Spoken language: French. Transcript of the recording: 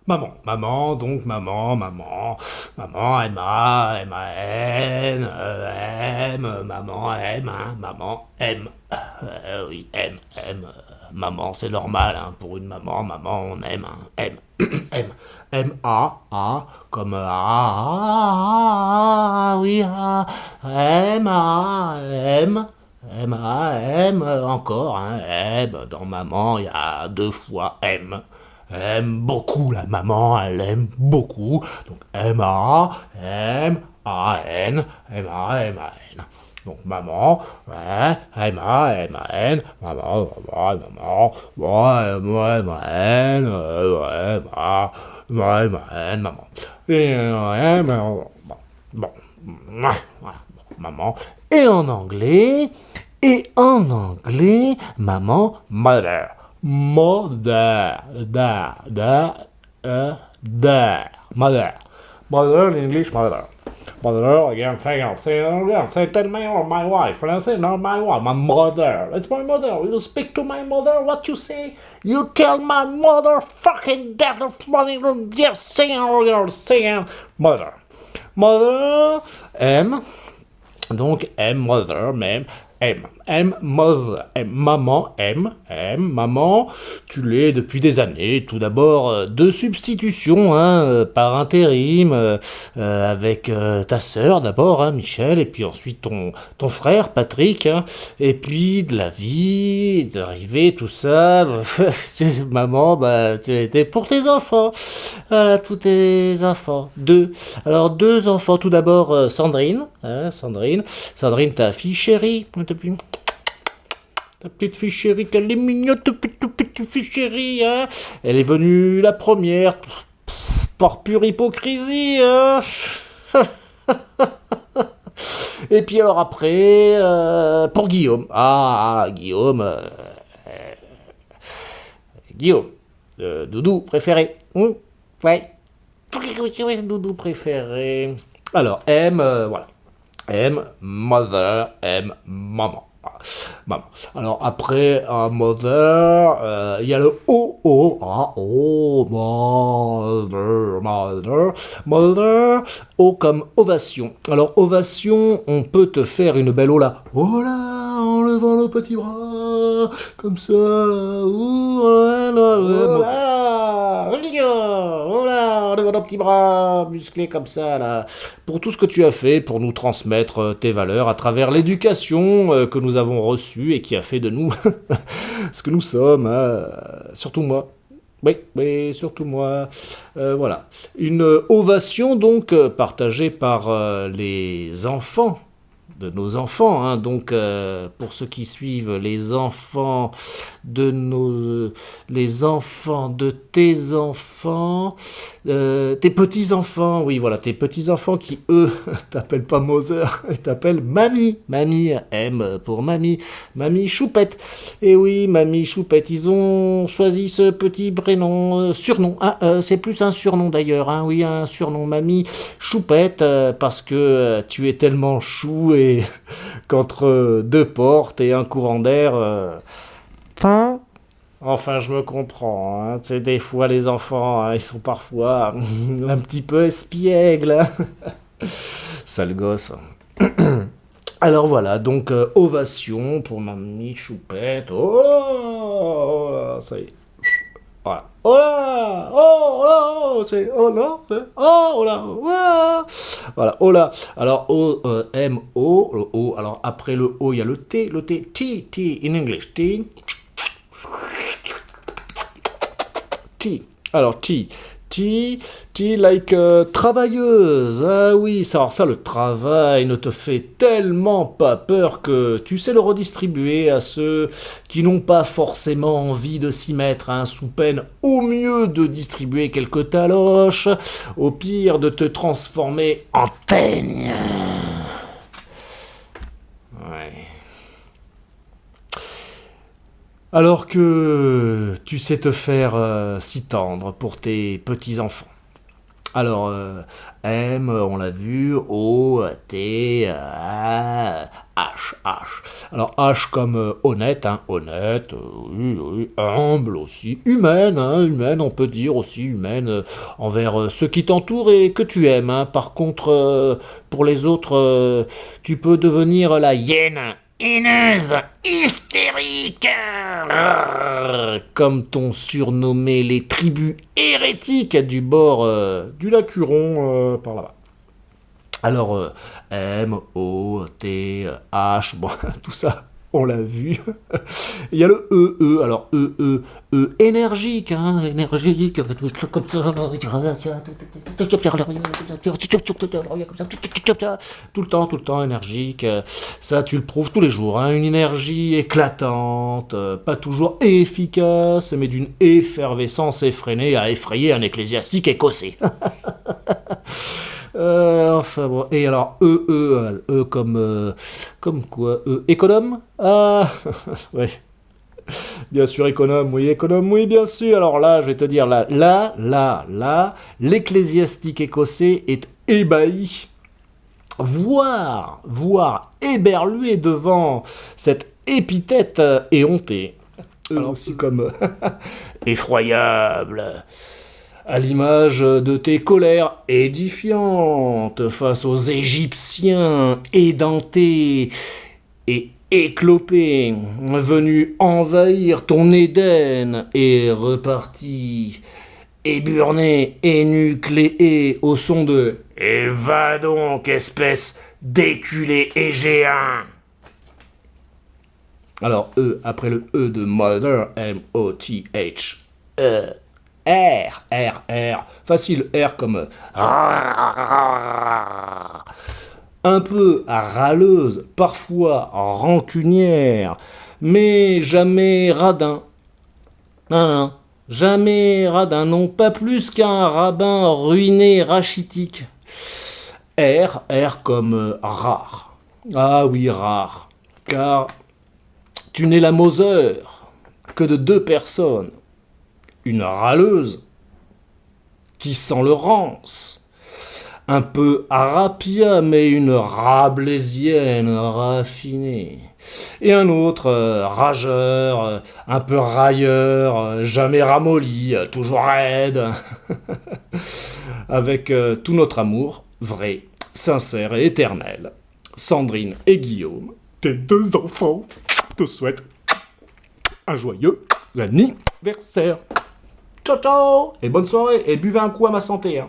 Maman, maman, donc maman, maman, maman, M-A-N, M, maman, M, hein, maman, M. Oui, M, M, maman, c'est normal, hein, pour une maman, on aime, hein, M, M, M-A, comme oui, A, M-A-M, M-A-M, encore, hein, M, dans maman, il y a deux fois M. Elle aime beaucoup la maman, elle aime beaucoup. Donc M-A-M-A-N, M-A-M-A-N. Donc maman, ouais, M-A-M-A-N, maman, maman, maman, ouais, M-A-N, ouais, M-A-M-A-N, maman. Et ouais, bon, bon, voilà, maman. Et en anglais, maman, mother. Mother, mother. Mother in English, mother. Mother, again, say, tell me or my wife. And I say, not my wife, my mother. It's my mother. You speak to my mother, what you say? You tell my mother, fucking death of money, just singing, mother. Mother, M, donc M, mother, même. M, mother, M, maman, maman, tu l'es depuis des années, tout d'abord de substitution, hein, par intérim, avec ta sœur d'abord, hein, Michel, et puis ensuite ton frère, Patrick, hein, et puis de la vie, d'arriver, tout ça, maman, bah, tu étais pour tes enfants, voilà, tous tes enfants, alors deux enfants, tout d'abord Sandrine, hein, Sandrine, ta fille chérie, ta petite fille chérie, qu'elle est mignonne, ta petite fille chérie, hein. Elle est venue la première, par pure hypocrisie, hein. Et puis alors après, pour Guillaume. Guillaume, Guillaume, doudou préféré. Ouais, doudou préféré. Alors, M, voilà. M, mother, M, maman. Maman. Alors après, mother, il y a le O, mother, O comme ovation. Alors ovation, on peut te faire une belle ola. Ola, en levant le petit bras, comme ça, en levant le petit bras, musclé comme ça, là. Pour tout ce que tu as fait, pour nous transmettre tes valeurs à travers l'éducation que nous avons reçue et qui a fait de nous ce que nous sommes, hein. Surtout moi. Oui, surtout moi. Voilà. Une ovation donc partagée par les enfants de nos enfants, hein. Donc pour ceux qui suivent, les enfants de tes enfants, tes petits-enfants, oui voilà, tes petits-enfants qui eux t'appellent pas Mother, ils t'appellent Mamie, M pour Mamie, Mamie Choupette, et oui, Mamie Choupette, ils ont choisi ce petit prénom, surnom, c'est plus un surnom d'ailleurs, hein, oui, un surnom, Mamie Choupette, parce que tu es tellement chou et qu'entre deux portes et un courant d'air, enfin, je me comprends, hein. Tu sais, des fois, les enfants, hein, ils sont parfois un petit peu espiègles, hein. Sale gosse. Alors voilà, donc ovation pour Mamie Choupette. Oh, ça y est. Voilà. Oh là, oh là, c'est oh là, c'est oh là, ouais. Voilà, oh là. Alors O, M, O, le O. Alors après le O, il y a le T, T in English, T. Alors T like travailleuse. Ah oui, ça, le travail ne te fait tellement pas peur que tu sais le redistribuer à ceux qui n'ont pas forcément envie de s'y mettre, hein, sous peine au mieux de distribuer quelques taloches, au pire de te transformer en teigne. Ouais. Alors que tu sais te faire si tendre pour tes petits-enfants. Alors, M, on l'a vu, O, T, H, H. Alors, H comme honnête, hein, honnête, oui, oui, humble aussi, humaine, hein, humaine, on peut dire aussi humaine envers ceux qui t'entourent et que tu aimes. Hein. Par contre, pour les autres, tu peux devenir la hyène haineuse, hystérique, comme t'ont surnommé les tribus hérétiques du bord du lac Huron, par là-bas. Alors, M, O, T, H, bon, tout ça, on l'a vu. Il y a le alors énergique, hein, énergique, comme ça, tout le temps, énergique. Ça, tu le prouves tous les jours, hein, une énergie éclatante, pas toujours efficace, mais d'une effervescence effrénée à effrayer un ecclésiastique écossais. Enfin bon, et alors comme quoi, économe. Ah, ouais, bien sûr économe, oui, bien sûr. Alors là, je vais te dire, là, l'ecclésiastique écossais est ébahi, voire éberlué devant cette épithète éhontée. Alors, aussi comme effroyable, à l'image de tes colères édifiantes face aux Égyptiens édentés et éclopés, venus envahir ton Éden et repartis éburnés et nucléés au son de « Et va donc, espèce d'éculé et géant !» Alors, après le E de Mother, M-O-T-H, R. Facile, R comme un peu râleuse, parfois rancunière, mais jamais radin. Non, jamais radin, non, pas plus qu'un rabbin ruiné rachitique. R comme rare. Ah oui, rare, car tu n'es la Moser que de 2 personnes. Une râleuse qui sent le rance, un peu arapia, mais une rabelaisienne raffinée, et un autre rageur, un peu railleur, jamais ramolli, toujours raide, avec tout notre amour, vrai, sincère et éternel. Sandrine et Guillaume, tes 2 enfants, te souhaitent un joyeux anniversaire. Ciao, ciao, et bonne soirée, et buvez un coup à ma santé. Hein.